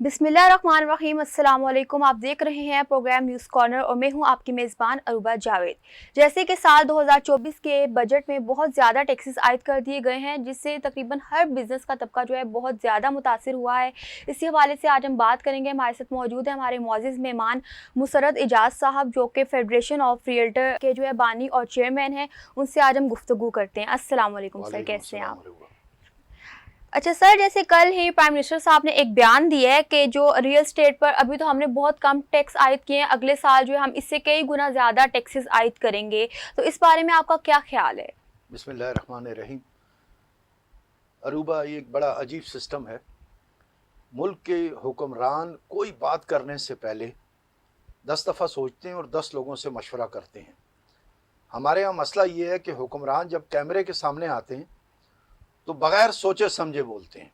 बिस्मिल्लाहिर्रहमानिर्रहीम। अस्सलाम वालेकुम। आप देख रहे हैं प्रोग्राम न्यूज़ कॉर्नर और मैं हूं आपकी मेज़बान अरूबा जावेद। जैसे कि साल 2024 के बजट में बहुत ज़्यादा टैक्सेस आयद कर दिए गए हैं, जिससे तकरीबन हर बिज़नेस का तबका जो है बहुत ज़्यादा मुतासिर हुआ है। इसी हवाले से आज हम बात करेंगे। हमारे साथ मौजूद है हमारे मुअज़्ज़िज़ मेहमान मुसर्रत एजाज साहब, जो कि फेडरेशन ऑफ रियल्टर के जो है बानी और चेयरमैन हैं। उनसे आज हम गुफ्तगू करते हैं। अस्सलाम वालेकुम सर, कैसे हैं आप? अच्छा सर, जैसे कल ही प्राइम मिनिस्टर साहब ने एक बयान दिया है कि जो रियल एस्टेट पर अभी तो हमने बहुत कम टैक्स आयद किए हैं, अगले साल जो है हम इससे कई गुना ज़्यादा टैक्सेस आयद करेंगे, तो इस बारे में आपका क्या ख्याल है? बिस्मिल्लाहिर्रहमानिर्रहीम। अरूबा, ये एक बड़ा अजीब सिस्टम है। मुल्क के हुक्मरान कोई बात करने से पहले 10 दफ़ा सोचते हैं और 10 लोगों से मशवरा करते हैं। हमारे यहाँ मसला ये है कि हुक्मरान जब कैमरे के सामने आते हैं तो बग़ैर सोचे समझे बोलते हैं।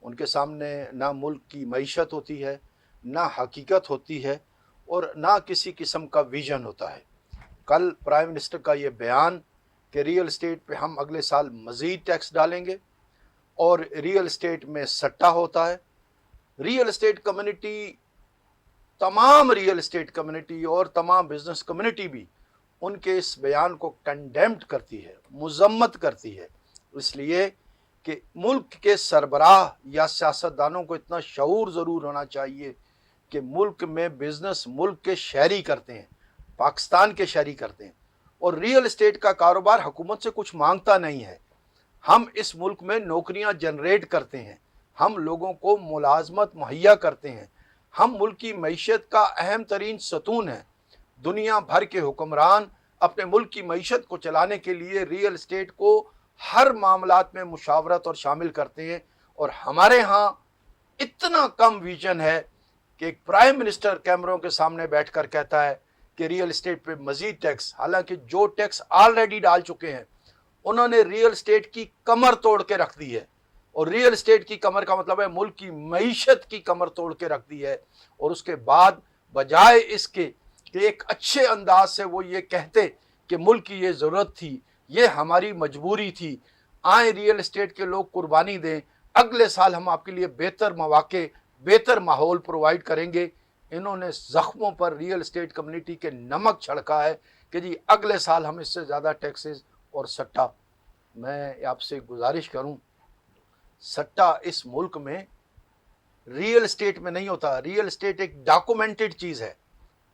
उनके सामने ना मुल्क की मईशत होती है, ना हकीकत होती है और ना किसी किस्म का विजन होता है। कल प्राइम मिनिस्टर का ये बयान कि रियल एस्टेट पे हम अगले साल मज़ीद टैक्स डालेंगे और रियल एस्टेट में सट्टा होता है। रियल एस्टेट कम्युनिटी, तमाम रियल एस्टेट कम्युनिटी और तमाम बिजनेस कम्युनिटी भी उनके इस बयान को कंडेम्ड करती है, मुजम्मत करती है। इसलिए कि मुल्क के सरबराह या सियासतदानों को इतना शऊर ज़रूर होना चाहिए कि मुल्क में बिजनेस मुल्क के शहरी करते हैं, पाकिस्तान के शहरी करते हैं, और रियल एस्टेट का कारोबार हुकूमत से कुछ मांगता नहीं है। हम इस मुल्क में नौकरियां जनरेट करते हैं, हम लोगों को मुलाजमत मुहैया करते हैं, हम मुल्क की मईशत का अहम तरीन सतून है। दुनिया भर के हुक्मरान अपने मुल्क की मईशत को चलाने के लिए रियल एस्टेट को हर मामलात में मुशावरत और शामिल करते हैं, और हमारे यहाँ इतना कम विजन है कि एक प्राइम मिनिस्टर कैमरों के सामने बैठकर कहता है कि रियल एस्टेट पे मजीद टैक्स, हालांकि जो टैक्स ऑलरेडी डाल चुके हैं उन्होंने रियल एस्टेट की कमर तोड़ के रख दी है। और रियल एस्टेट की कमर का मतलब है मुल्क की मईशत की कमर तोड़ के रख दी है। और उसके बाद बजाय इसके कि एक अच्छे अंदाज से वो ये कहते कि मुल्क की ये ज़रूरत थी, ये हमारी मजबूरी थी, आए रियल एस्टेट के लोग कुर्बानी दें, अगले साल हम आपके लिए बेहतर मौके, बेहतर माहौल प्रोवाइड करेंगे, इन्होंने ज़ख्मों पर रियल एस्टेट कम्युनिटी के नमक छिड़का है कि जी अगले साल हम इससे ज़्यादा टैक्सेस और सट्टा। मैं आपसे गुजारिश करूं, सट्टा इस मुल्क में रियल एस्टेट में नहीं होता। रियल एस्टेट एक डॉक्यूमेंटेड चीज़ है,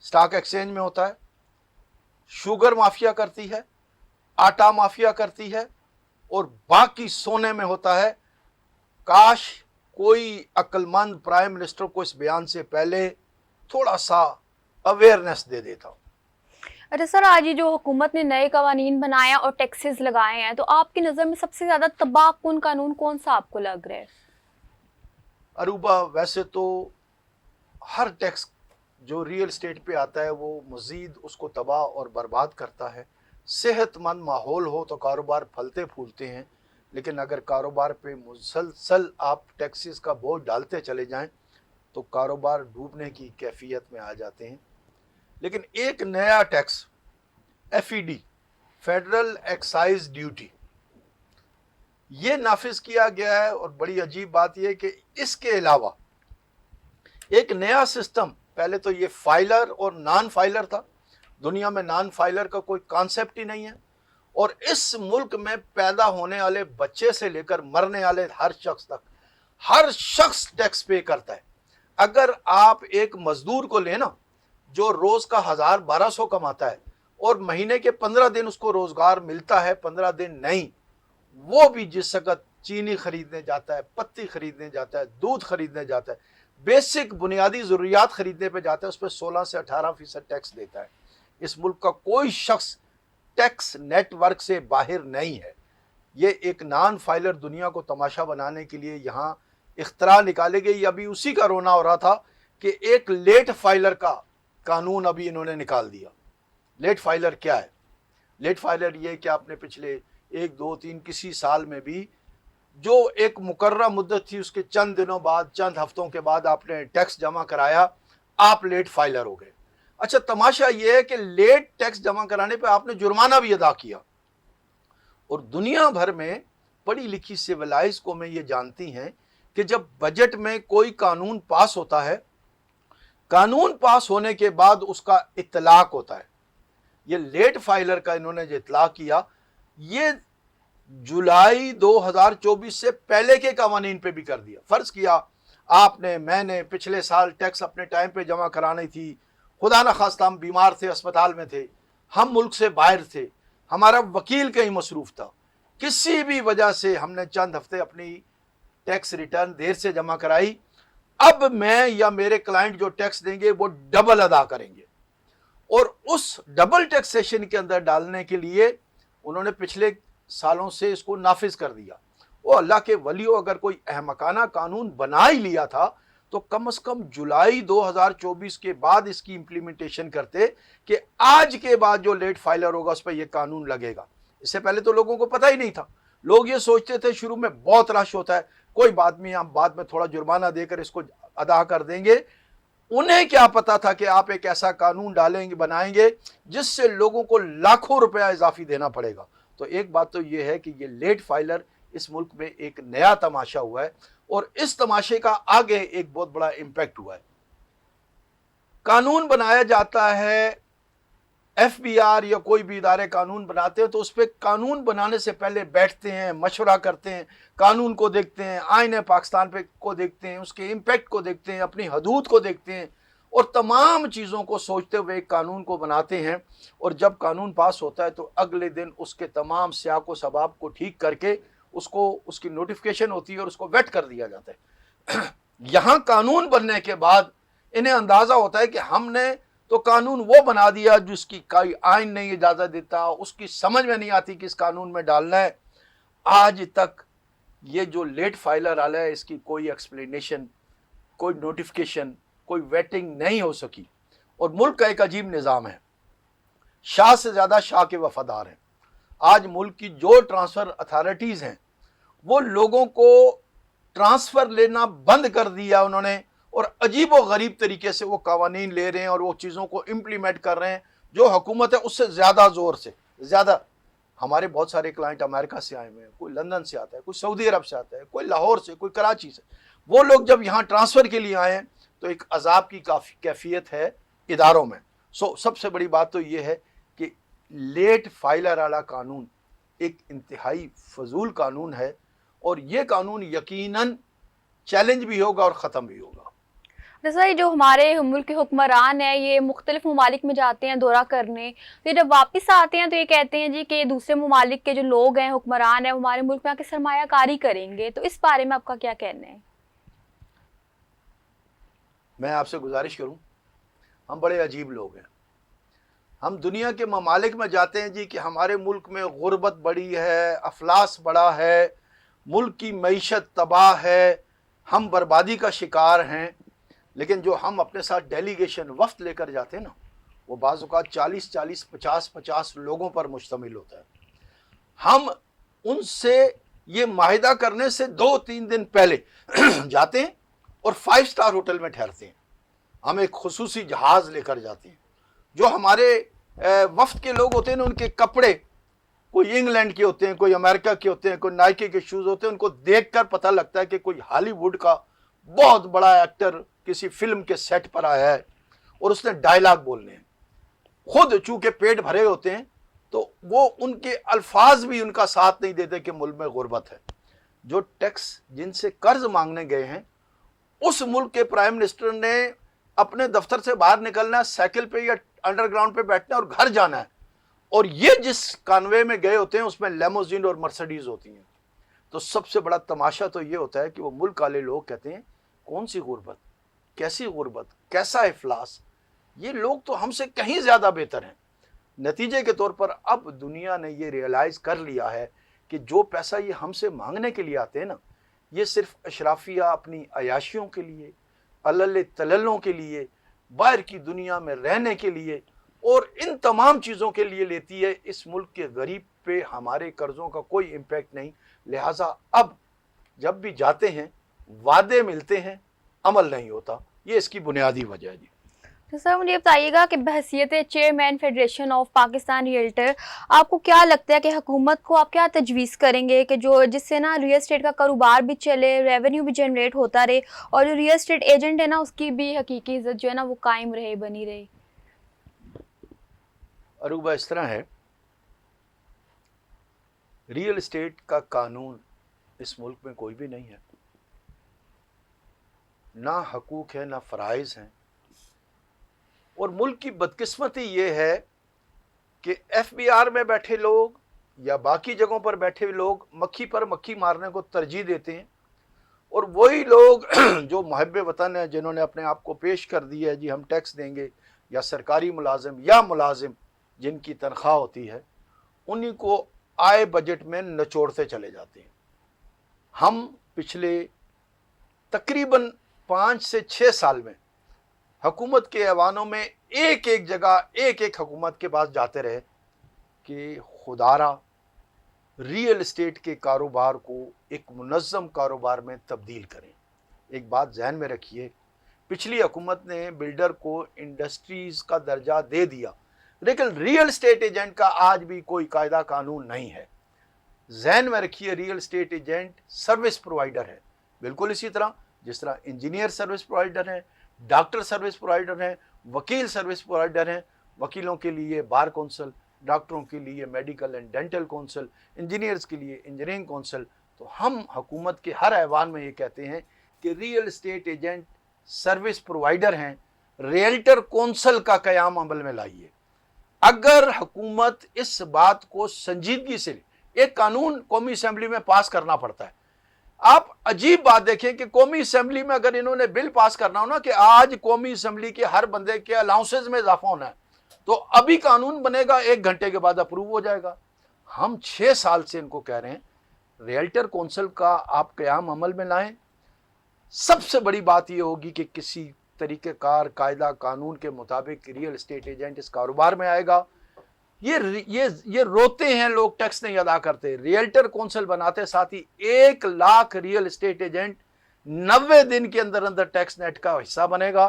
स्टॉक एक्सचेंज में होता है, शुगर माफिया करती है, आटा माफिया करती है, और बाकी सोने में होता है। काश कोई अक्लमंद प्राइम मिनिस्टर को इस बयान से पहले थोड़ा सा अवेयरनेस दे देता। अच्छा सर, आज ये जो हुकूमत ने नए कवानीन बनाए और टैक्सेस लगाए हैं, तो आपकी नज़र में सबसे ज़्यादा तबाहकुन कानून कौन सा आपको लग रहा है? अरूबा, वैसे तो हर टैक्स जो रियल एस्टेट पे आता है वो मज़ीद उसको तबाह और बर्बाद करता है। सेहतमंद माहौल हो तो कारोबार फलते फूलते हैं, लेकिन अगर कारोबार पे मुसलसल आप टैक्सेस का बोझ डालते चले जाएं तो कारोबार डूबने की कैफियत में आ जाते हैं। लेकिन एक नया tax FED, federal excise duty, ये नाफिज किया गया है। और बड़ी अजीब बात यह है कि इसके अलावा एक नया सिस्टम, पहले तो ये फाइलर और नॉन फाइलर था, दुनिया में नॉन फाइलर का कोई कॉन्सेप्ट ही नहीं है। और इस मुल्क में पैदा होने वाले बच्चे से लेकर मरने वाले हर शख्स तक, हर शख्स टैक्स पे करता है। अगर आप एक मजदूर को लेना जो रोज का 1000-1200 कमाता है और महीने के 15 दिन उसको रोजगार मिलता है, 15 दिन नहीं, वो भी जिस वक्त चीनी खरीदने जाता है, पत्ती खरीदने जाता है, दूध खरीदने जाता है, बेसिक बुनियादी ज़रूरियात खरीदने पे जाता है, उस पर 16 से 18% टैक्स देता है। इस मुल्क का कोई शख्स टैक्स नेटवर्क से बाहर नहीं है। ये एक नॉन फाइलर दुनिया को तमाशा बनाने के लिए यहाँ इख्तरा निकाले गई। अभी उसी का रोना हो रहा था कि एक लेट फाइलर का कानून अभी इन्होंने निकाल दिया। लेट फाइलर क्या है? लेट फाइलर ये कि आपने पिछले 1, 2, 3 किसी साल में भी जो एक मुकर्रर मुद्दत थी उसके चंद दिनों बाद, चंद हफ्तों के बाद आपने टैक्स जमा कराया, आप लेट फाइलर हो गए। अच्छा, तमाशा यह है कि लेट टैक्स जमा कराने पे आपने जुर्माना भी अदा किया। और दुनिया भर में पढ़ी लिखी सिविलाइज कौमें ये जानती हैं کہ جب بجٹ میں کوئی قانون پاس ہوتا ہے، قانون پاس ہونے کے بعد اس کا اطلاق ہوتا ہے. یہ لیٹ فائلر کا انہوں نے جو اطلاق کیا، یہ جولائی 2024 سے پہلے کے قوانین پہ بھی کر دیا. فرض کیا آپ نے، میں نے پچھلے سال ٹیکس اپنے ٹائم پہ جمع کرانی تھی، خدا نخواستہ ہم بیمار تھے، اسپتال میں تھے، ہم ملک سے باہر تھے، ہمارا وکیل کہیں مصروف تھا، کسی بھی وجہ سے ہم نے چند ہفتے اپنی ٹیکس ریٹرن دیر سے جمع کرائی، اب میں یا میرے کلائنٹ جو ٹیکس دیں گے وہ ڈبل ادا کریں گے. اور اس ڈبل ٹیکسیشن کے اندر ڈالنے کے لیے انہوں نے پچھلے سالوں سے اس کو نافذ کر دیا. وہ اللہ کے ولیو، اگر کوئی احمقانہ قانون بنا ہی لیا تھا تو کم از کم جولائی 2024 کے بعد اس کی امپلیمنٹیشن کرتے کہ آج کے بعد جو لیٹ فائلر ہوگا اس پہ یہ قانون لگے گا. اس سے پہلے تو لوگوں کو پتہ ہی نہیں تھا. لوگ یہ سوچتے تھے شروع میں بہت رش ہوتا ہے، کوئی بات نہیں، ہم بعد میں تھوڑا جرمانہ دے کر اس کو ادا کر دیں گے. انہیں کیا پتا تھا کہ آپ ایک ایسا قانون ڈالیں گے، بنائیں گے جس سے لوگوں کو لاکھوں روپیہ اضافی دینا پڑے گا. تو ایک بات تو یہ ہے کہ یہ لیٹ فائلر اس ملک میں ایک نیا تماشا ہوا ہے، اور اس تماشے کا آگے ایک بہت بڑا امپیکٹ ہوا ہے. قانون بنایا جاتا ہے، ایف بی آر یا کوئی بھی ادارے قانون بناتے ہیں تو اس پہ قانون بنانے سے پہلے بیٹھتے ہیں، مشورہ کرتے ہیں، قانون کو دیکھتے ہیں، آئین پاکستان پہ کو دیکھتے ہیں، اس کے امپیکٹ کو دیکھتے ہیں، اپنی حدود کو دیکھتے ہیں، اور تمام چیزوں کو سوچتے ہوئے ایک قانون کو بناتے ہیں. اور جب قانون پاس ہوتا ہے تو اگلے دن اس کے تمام سیاق و سباب کو ٹھیک کر کے اس کی نوٹیفیکیشن ہوتی ہے اور اس کو ویٹ کر دیا جاتا ہے. یہاں قانون بننے کے بعد انہیں اندازہ ہوتا ہے کہ ہم نے تو قانون وہ بنا دیا جس کی کوئی آئین نہیں اجازت دیتا، اس کی سمجھ میں نہیں آتی کہ اس قانون میں ڈالنا ہے. آج تک یہ جو لیٹ فائلر آلا ہے، اس کی کوئی ایکسپلینیشن، کوئی نوٹیفیکیشن، کوئی ویٹنگ نہیں ہو سکی. اور ملک کا ایک عجیب نظام ہے، شاہ سے زیادہ شاہ کے وفادار ہیں. آج ملک کی جو ٹرانسفر اتھارٹیز ہیں وہ لوگوں کو ٹرانسفر لینا بند کر دیا انہوں نے، اور عجیب و غریب طریقے سے وہ قوانین لے رہے ہیں اور وہ چیزوں کو امپلیمنٹ کر رہے ہیں جو حکومت ہے اس سے زیادہ زور سے زیادہ. ہمارے بہت سارے کلائنٹ امریکہ سے آئے ہوئے ہیں، کوئی لندن سے آتا ہے، کوئی سعودی عرب سے آتا ہے، کوئی لاہور سے، کوئی کراچی سے. وہ لوگ جب یہاں ٹرانسفر کے لیے آئے ہیں تو ایک عذاب کی کیفیت ہے اداروں میں. سب سے بڑی بات تو یہ ہے کہ لیٹ فائلر والا قانون ایک انتہائی فضول قانون ہے، اور یہ قانون یقیناً چیلنج بھی ہوگا اور ختم بھی ہوگا. جیسا جو ہمارے ملک کے حکمران ہیں یہ مختلف ممالک میں جاتے ہیں دورہ کرنے، پھر جب واپس آتے ہیں تو یہ کہتے ہیں جی کہ دوسرے ممالک کے جو لوگ ہیں، حکمران ہیں، ہمارے ملک میں آ کے سرمایہ کاری کریں گے. تو اس بارے میں آپ کا کیا کہنا ہے؟ میں آپ سے گزارش کروں، ہم بڑے عجیب لوگ ہیں. ہم دنیا کے ممالک میں جاتے ہیں جی کہ ہمارے ملک میں غربت بڑی ہے، افلاس بڑا ہے، ملک کی معیشت تباہ ہے، ہم بربادی کا شکار ہیں. لیکن جو ہم اپنے ساتھ ڈیلیگیشن وفد لے کر جاتے ہیں نا، وہ بعض اوقات 40 50 لوگوں پر مشتمل ہوتا ہے. ہم ان سے یہ معاہدہ کرنے سے 2-3 دن پہلے جاتے ہیں اور 5 اسٹار ہوٹل میں ٹھہرتے ہیں. ہم ایک خصوصی جہاز لے کر جاتے ہیں. جو ہمارے وفد کے لوگ ہوتے ہیں نا، ان کے کپڑے کوئی انگلینڈ کے ہوتے ہیں، کوئی امریکہ کے ہوتے ہیں، کوئی نائکی کے شوز ہوتے ہیں. ان کو دیکھ کر پتہ لگتا ہے کہ کوئی ہالی ووڈ کا بہت بڑا ایکٹر کسی فلم کے سیٹ پر آیا ہے اور اس نے ڈائلاگ بولنے ہیں. خود چونکہ پیٹ بھرے ہوتے ہیں تو وہ ان کے الفاظ بھی ان کا ساتھ نہیں دیتے کہ ملک میں غربت ہے. جو ٹیکس جن سے قرض مانگنے گئے ہیں، اس ملک کے پرائم منسٹر نے اپنے دفتر سے باہر نکلنا ہے، سائیکل پہ یا انڈر گراؤنڈ پہ بیٹھنا ہے اور گھر جانا ہے، اور یہ جس کانوے میں گئے ہوتے ہیں اس میں لیموزین اور مرسڈیز ہوتی ہیں. تو سب سے بڑا تماشا تو یہ ہوتا ہے کہ وہ ملک والے لوگ کہتے ہیں کون سی غربت، کیسی غربت، کیسا افلاس، یہ لوگ تو ہم سے کہیں زیادہ بہتر ہیں. نتیجے کے طور پر اب دنیا نے یہ ریئلائز کر لیا ہے کہ جو پیسہ یہ ہم سے مانگنے کے لیے آتے ہیں نا، یہ صرف اشرافیہ اپنی عیاشیوں کے لیے، علل تللوں کے لیے، باہر کی دنیا میں رہنے کے لیے اور ان تمام چیزوں کے لیے لیتی ہے. اس ملک کے غریب پہ ہمارے قرضوں کا کوئی امپیکٹ نہیں. لہٰذا اب جب بھی جاتے ہیں وعدے ملتے ہیں، عمل نہیں ہوتا. یہ اس کی بنیادی وجہ ہے جی. तो सर मुझे बताइएगा कि बहैसियत chairman federation of Pakistan realtor, आपको क्या लगता है कि हुकूमत को आप क्या तजवीज़ करेंगे कि जो जिससे ना रियल एस्टेट का कारोबार भी चले, रेवेन्यू भी जनरेट होता रहे और जो रियल एस्टेट एजेंट है ना उसकी भी हकीकी इज्जत जो है ना वो कायम रहे, बनी रहे? अरूबा, इस तरह है, रियल एस्टेट का कानून इस मुल्क में कोई भी नहीं है, ना हकूक है ना फ़राइज़ हैं। और मुल्क की बदकिस्मती ये है कि एफबीआर में बैठे लोग या बाकी जगहों पर बैठे लोग मक्खी पर मक्खी मारने को तरजीह देते हैं, और वही लोग जो मुहब्बे वतन हैं, जिन्होंने अपने आप को पेश कर दिया है जी हम टैक्स देंगे, या सरकारी मुलाजिम या मुलाजिम जिनकी तनख्वाह होती है, उन्हीं को आए बजट में नचोड़ते चले जाते हैं। हम पिछले तकरीबन 5 से 6 साल में हुकूमत के ऐवानों में एक एक जगह एक एक हुकूमत के पास जाते रहे कि खुदारा रियल एस्टेट के कारोबार को एक मुनज़्ज़म कारोबार में तब्दील करें। एक बात जहन में रखिए, पिछली हुकूमत ने बिल्डर को इंडस्ट्रीज़ का दर्जा दे दिया, लेकिन रियल एस्टेट एजेंट का आज भी कोई कायदा कानून नहीं है। जहन में रखिए, real estate agent service provider है, बिल्कुल इसी तरह जिस तरह इंजीनियर सर्विस प्रोवाइडर हैं, डॉक्टर सर्विस प्रोवाइडर हैं, वकील सर्विस प्रोवाइडर हैं। वकीलों के लिए बार कौंसल, डॉक्टरों के लिए medical and dental council, engineers के लिए इंजीनियरिंग कौंसल। तो हम हुकूमत के हर ऐवान में ये कहते हैं कि real estate agent service provider हैं, रियल्टर कौंसल का क़याम अमल में लाइए। अगर हुकूमत इस बात को संजीदगी से, एक कानून कौमी असम्बली में पास करना पड़ता है। आप अजीब बात देखें कि कौमी असम्बली में अगर इन्होंने बिल पास करना हो ना कि आज कौमी असम्बली के हर बंदे के अलाउंसेस में इजाफा होना है, तो अभी कानून बनेगा, 1 घंटे के बाद अप्रूव हो जाएगा। हम 6 साल से इनको कह रहे हैं रियल्टर कौंसल का आप क़याम अमल में लाएं। सबसे बड़ी बात यह होगी कि किसी तरीक़ेकार कायदा कानून के मुताबिक रियल एस्टेट एजेंट इस कारोबार में आएगा। ये रोते हैं लोग टैक्स नहीं अदा करते। रियल्टर कौंसल बनाते साथ ही 1 लाख रियल एस्टेट एजेंट 90 दिन के अंदर अंदर टैक्स नेट का हिस्सा बनेगा।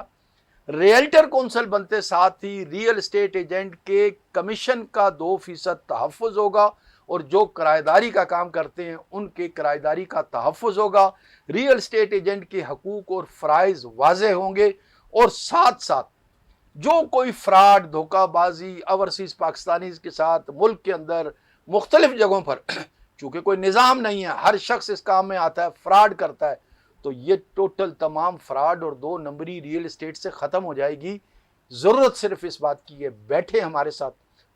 रियल्टर कौंसल बनते साथ ही रियल एस्टेट एजेंट के कमीशन का 2% तहफ़्फ़ुज़ होगा, और जो किराएदारी का काम करते हैं उनके किराएदारी का तहफ़्फ़ुज़ होगा। रियल एस्टेट एजेंट के हकूक़ और फ़राइज़ वाज़ेह होंगे, और साथ साथ जो कोई फ्रॉड, धोखाबाजी ओवरसीज़ पाकिस्तानीज़ के साथ मुल्क के अंदर मुख्तलिफ जगहों पर, चूँकि कोई निज़ाम नहीं है, हर शख्स इस काम में आता है, फ्रॉड करता है, तो ये टोटल तमाम फ्रॉड और 2 नंबरी रियल एस्टेट से ख़त्म हो जाएगी। ज़रूरत सिर्फ इस बात की है, बैठे हमारे साथ,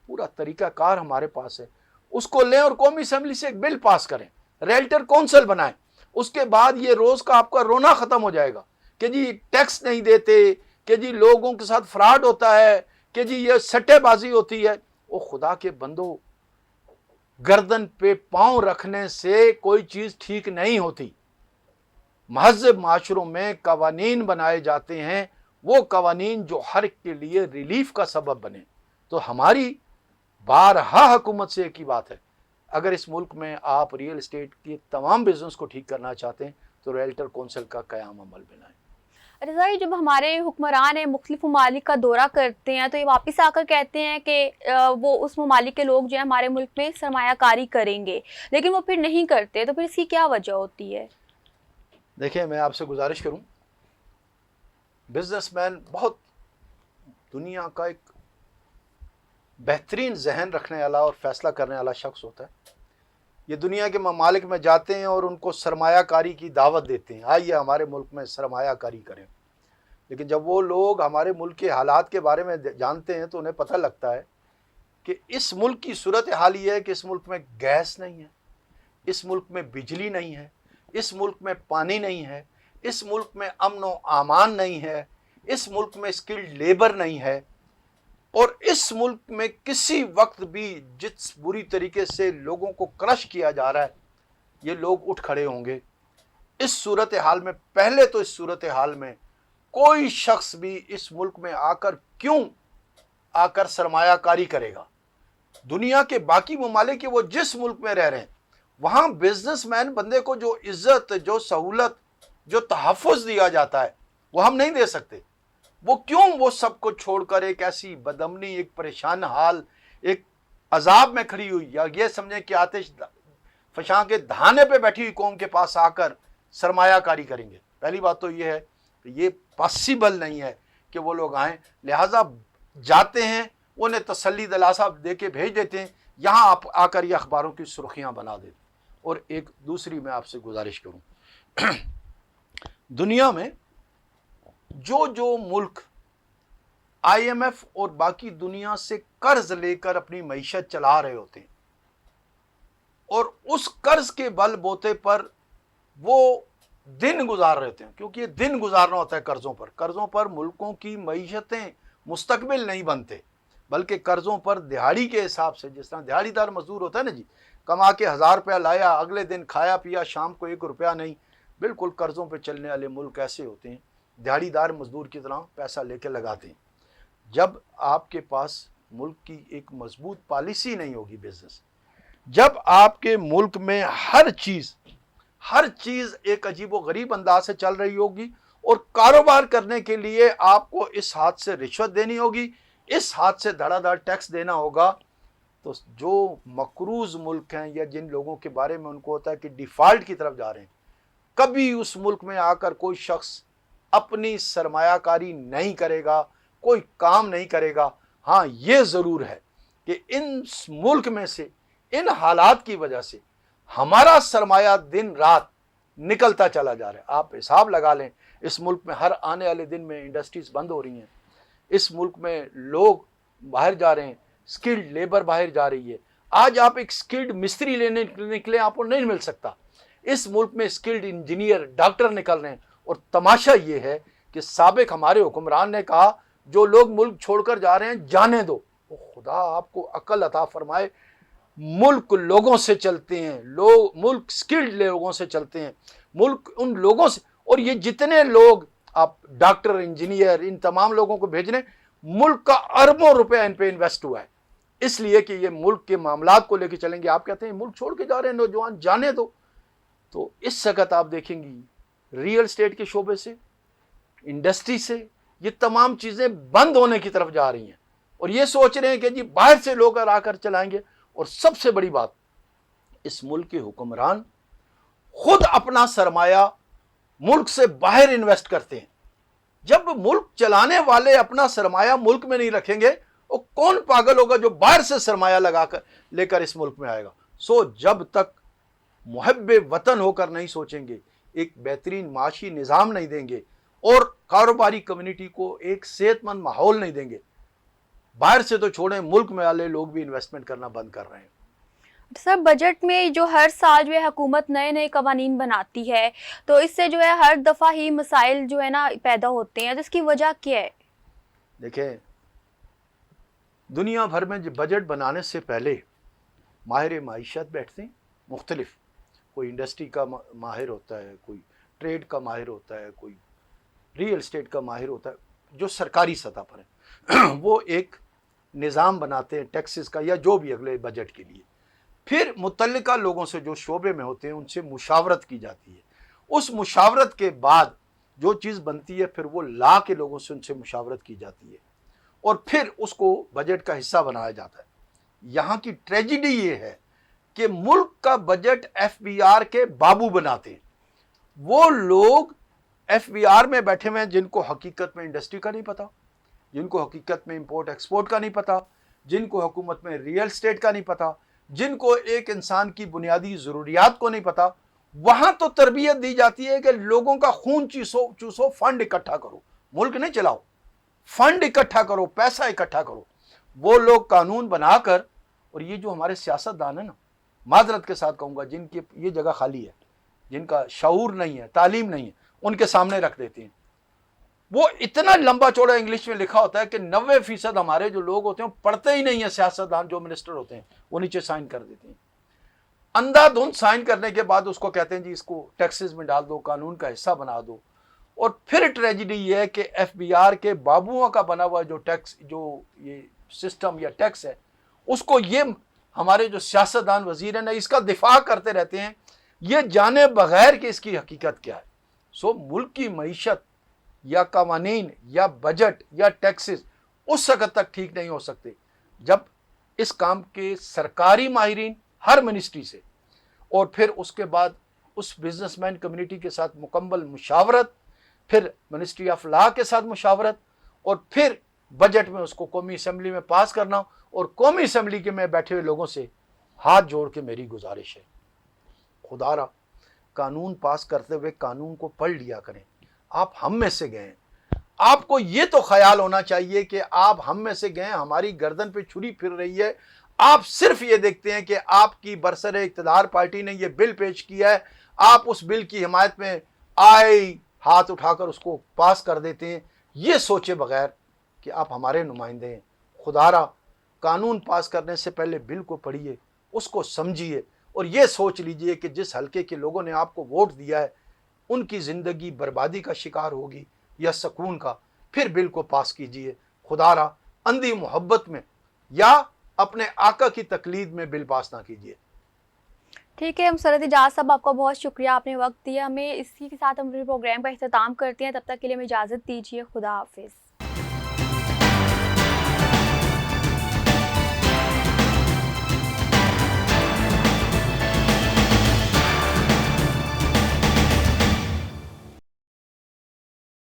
पूरा तरीक़ाकार हमारे पास है, उसको लें और कौमी असम्बली से एक बिल पास करें, रियल्टर कौंसल बनाएं। उसके बाद ये रोज़ का आपका रोना ख़त्म हो जाएगा कि जी टैक्स नहीं देते, कि जी लोगों के साथ फ्रॉड होता है, कि जी ये सट्टेबाजी होती है। ओ खुदा के बंदो, गर्दन पे पांव रखने से कोई चीज़ ठीक नहीं होती। महज़ब माशरों में कवानीन बनाए जाते हैं, वो कवानीन जो हर के लिए रिलीफ का सबब बने। तो हमारी बारहा हुकूमत से एक ही बात है, अगर इस मुल्क में आप रियल एस्टेट के तमाम बिजनेस को ठीक करना चाहते हैं तो रियल्टर कौंसल का क़याम अमल में लाएं। रज़ा, ये जब हमारे हुक्मरान हैं मुख्तलिफ ममालिक का दौरा करते हैं तो ये वापस आकर कहते हैं कि वो उस ममालिक के लोग जो है हमारे मुल्क में सरमायाकारी करेंगे, लेकिन वो फिर नहीं करते, तो फिर इसकी क्या वजह होती है? देखिए, मैं आपसे गुजारिश करूं, बिजनेसमैन बहुत दुनिया का एक बेहतरीन जहन रखने वाला और फैसला करने वाला शख्स होता है। ये दुनिया के ममालिक में जाते हैं और उनको सरमायाकारी की दावत देते हैं, आइए हमारे मुल्क में सरमायाकारी करें। लेकिन जब वो लोग हमारे मुल्क के हालात के बारे में जानते हैं तो उन्हें पता लगता है कि इस मुल्क की सूरत हाल ये है कि इस मुल्क में गैस नहीं है, इस मुल्क में बिजली नहीं है, इस मुल्क में पानी नहीं है, इस मुल्क में अमन व आमान नहीं है, इस मुल्क में स्किल्ड लेबर नहीं है, और इस मुल्क में किसी वक्त भी जिस बुरी तरीके से लोगों को क्रश किया जा रहा है, ये लोग उठ खड़े होंगे। इस सूरत हाल में, पहले तो इस सूरत हाल में कोई शख्स भी इस मुल्क में आकर सरमायाकारी करेगा। दुनिया के बाकी ममालिक के वो जिस मुल्क में रह रहे हैं, वहाँ बिजनेसमैन बंदे को जो इज्जत, जो सहूलत, जो तहफ़्फ़ुज़ दिया जाता है वो हम नहीं दे सकते। وہ کیوں وہ سب کو چھوڑ کر ایک ایسی بدامنی، ایک پریشان حال، ایک عذاب میں کھڑی ہوئی، یا یہ سمجھیں کہ آتش فشاں کے دھانے پہ بیٹھی ہوئی قوم کے پاس آ کر سرمایہ کاری کریں گے؟ پہلی بات تو یہ ہے کہ یہ پاسبل نہیں ہے کہ وہ لوگ آئیں، لہٰذا جاتے ہیں، انہیں تسلی دلاسا دے کے بھیج دیتے ہیں، یہاں آپ آ کر یہ اخباروں کی سرخیاں بنا دیتے ہیں۔ اور ایک دوسری میں آپ سے گزارش کروں، دنیا میں جو ملک آئی ایم ایف اور باقی دنیا سے قرض لے کر اپنی معیشت چلا رہے ہوتے ہیں، اور اس قرض کے بل بوتے پر وہ دن گزار رہے ہوتے ہیں، کیونکہ یہ دن گزارنا ہوتا ہے قرضوں پر ملکوں کی معیشتیں مستقبل نہیں بنتے، بلکہ قرضوں پر دہاڑی کے حساب سے، جس طرح دہاڑی دار مزدور ہوتا ہے نا جی، کما کے 1000 روپیہ لایا، اگلے دن کھایا پیا، شام کو 1 روپیہ نہیں، بالکل قرضوں پہ چلنے والے ملک ایسے ہوتے ہیں، دہاڑی دار مزدور کی طرح پیسہ لے کے لگاتے ہیں۔ جب آپ کے پاس ملک کی ایک مضبوط پالیسی نہیں ہوگی بزنس، جب آپ کے ملک میں ہر چیز ایک عجیب و غریب انداز سے چل رہی ہوگی، اور کاروبار کرنے کے لیے آپ کو اس ہاتھ سے رشوت دینی ہوگی، اس ہاتھ سے دھڑا دھڑ ٹیکس دینا ہوگا، تو جو مقروض ملک ہیں یا جن لوگوں کے بارے میں ان کو ہوتا ہے کہ ڈیفالٹ کی طرف جا رہے ہیں، کبھی اس ملک میں آ کر کوئی شخص اپنی سرمایہ کاری نہیں کرے گا، کوئی کام نہیں کرے گا۔ ہاں یہ ضرور ہے کہ ان ملک میں سے ان حالات کی وجہ سے ہمارا سرمایہ دن رات نکلتا چلا جا رہا ہے۔ آپ حساب لگا لیں، اس ملک میں ہر آنے والے دن میں انڈسٹریز بند ہو رہی ہیں، اس ملک میں لوگ باہر جا رہے ہیں، سکلڈ لیبر باہر جا رہی ہے۔ آج آپ ایک سکلڈ مستری لینے نکلیں، آپ کو نہیں مل سکتا۔ اس ملک میں سکلڈ انجینئر، ڈاکٹر نکل رہے ہیں، اور تماشا یہ ہے کہ سابق ہمارے حکمران نے کہا جو لوگ ملک چھوڑ کر جا رہے ہیں جانے دو۔ خدا آپ کو عقل عطا فرمائے، ملک لوگوں سے چلتے ہیں، ملک سکلڈ لوگوں سے چلتے ہیں، ملک ان لوگوں سے، اور یہ جتنے لوگ آپ ڈاکٹر، انجینئر، ان تمام لوگوں کو بھیج رہے ہیں، ملک کا اربوں روپے ان پہ انویسٹ ہوا ہے، اس لیے کہ یہ ملک کے معاملات کو لے کے چلیں گے۔ آپ کہتے ہیں ملک چھوڑ کے جا رہے ہیں نوجوان، جانے دو۔ تو اس وقت آپ دیکھیں گی ریئل اسٹیٹ کے شعبے سے، انڈسٹری سے، یہ تمام چیزیں بند ہونے کی طرف جا رہی ہیں، اور یہ سوچ رہے ہیں کہ جی باہر سے لوگ آ کر چلائیں گے۔ اور سب سے بڑی بات، اس ملک کے حکمران خود اپنا سرمایہ ملک سے باہر انویسٹ کرتے ہیں۔ جب ملک چلانے والے اپنا سرمایہ ملک میں نہیں رکھیں گے، وہ کون پاگل ہوگا جو باہر سے سرمایہ لگا کر لے کر اس ملک میں آئے گا؟ جب تک محب وطن ہو کر نہیں سوچیں گے، ایک بہترین معاشی نظام نہیں دیں گے، اور کاروباری کمیونٹی کو ایک صحت مند ماحول نہیں دیں گے، باہر سے تو چھوڑیں، ملک میں والے لوگ بھی انویسٹمنٹ کرنا بند کر رہے ہیں۔ سر، بجٹ میں جو ہر سال جو ہے حکومت نئے قوانین بناتی ہے، تو اس سے جو ہے ہر دفعہ ہی مسائل جو ہے نا پیدا ہوتے ہیں، تو اس کی وجہ کیا ہے؟ دیکھیں، دنیا بھر میں بجٹ بنانے سے پہلے ماہر معیشت بیٹھتے ہیں، مختلف، کوئی انڈسٹری کا ماہر ہوتا ہے، کوئی ٹریڈ کا ماہر ہوتا ہے، کوئی ریئل اسٹیٹ کا ماہر ہوتا ہے، جو سرکاری سطح پر ہے، وہ ایک نظام بناتے ہیں ٹیکسز کا یا جو بھی اگلے بجٹ کے لیے۔ پھر متعلقہ لوگوں سے جو شعبے میں ہوتے ہیں ان سے مشاورت کی جاتی ہے، اس مشاورت کے بعد جو چیز بنتی ہے پھر وہ لا کے لوگوں سے ان سے مشاورت کی جاتی ہے، اور پھر اس کو بجٹ کا حصہ بنایا جاتا ہے۔ یہاں کی ٹریجڈی یہ ہے کہ ملک کا بجٹ ایف بی آر کے بابو بناتے ہیں، وہ لوگ ایف بی آر میں بیٹھے ہوئے ہیں جن کو حقیقت میں انڈسٹری کا نہیں پتا، جن کو حقیقت میں امپورٹ ایکسپورٹ کا نہیں پتا، جن کو حکومت میں ریئل اسٹیٹ کا نہیں پتا، جن کو ایک انسان کی بنیادی ضروریات کو نہیں پتا۔ وہاں تو تربیت دی جاتی ہے کہ لوگوں کا خون چوسو، فنڈ اکٹھا کرو، ملک نہیں چلاؤ، فنڈ اکٹھا کرو، پیسہ اکٹھا کرو۔ وہ لوگ قانون بنا کر، اور یہ جو ہمارے سیاست دان ہیں نا، معذرت کے ساتھ کہوں گا، جن کی یہ جگہ خالی ہے، جن کا شعور نہیں ہے، تعلیم نہیں ہے، ان کے سامنے رکھ دیتے ہیں۔ وہ اتنا لمبا چوڑا انگلش میں لکھا ہوتا ہے کہ 90% ہمارے جو لوگ ہوتے ہیں پڑھتے ہی نہیں ہیں، سیاست دان جو منسٹر ہوتے ہیں وہ نیچے سائن کر دیتے ہیں، اندھا دھند سائن کرنے کے بعد اس کو کہتے ہیں جی اس کو ٹیکسز میں ڈال دو، قانون کا حصہ بنا دو۔ اور پھر ٹریجڈی یہ ہے کہ ایف بی آر کے بابوؤں کا بنا ہوا جو ٹیکس، جو یہ سسٹم یا ٹیکس ہے، اس کو یہ ہمارے جو سیاست دان وزیر ہیں اس کا دفاع کرتے رہتے ہیں، یہ جانے بغیر کہ اس کی حقیقت کیا ہے۔ ملک کی معیشت या कवानीन या बजट या टैक्सेस उस वक्त तक ठीक नहीं हो सकते जब इस काम के सरकारी माहिरीन हर मिनिस्ट्री से और फिर उसके बाद उस बिजनेसमैन कम्युनिटी के साथ मुकम्मल मुशावरत, फिर मिनिस्ट्री ऑफ लॉ के साथ मुशावरत, और फिर बजट में उसको कौमी असम्बली में पास करना। और कौमी असम्बली के में बैठे हुए लोगों से हाथ जोड़ के मेरी गुजारिश है, खुदारा कानून पास करते हुए कानून को पढ़ लिया करें। आप हम में से गए, आपको ये तो ख्याल होना चाहिए कि आप हम में से गए, हमारी गर्दन पे छुरी फिर रही है। आप सिर्फ ये देखते हैं कि आपकी बरसरे इक़्तिदार पार्टी ने ये बिल पेश किया है, आप उस बिल की हिमायत में आए हाथ उठाकर उसको पास कर देते हैं, ये सोचे बगैर कि आप हमारे नुमाइंदे हैं। खुदारा कानून पास करने से पहले बिल को पढ़िए, उसको समझिए और ये सोच लीजिए कि जिस हलके के लोगों ने आपको वोट दिया है उनकी ज़िंदगी बर्बादी का शिकार होगी या सुकून का, फिर बिल को पास कीजिए। खुदारा अंधी मोहब्बत में या अपने आका की तकलीद में बिल पास ना कीजिए। ठीक है मुसर्रत इजाज़ साहब, आपका बहुत शुक्रिया, आपने वक्त दिया हमें। इसी के साथ हम अपने प्रोग्राम का इख्तिताम करते हैं। तब तक के लिए हमें इजाज़त दीजिए। खुदा हाफिज़।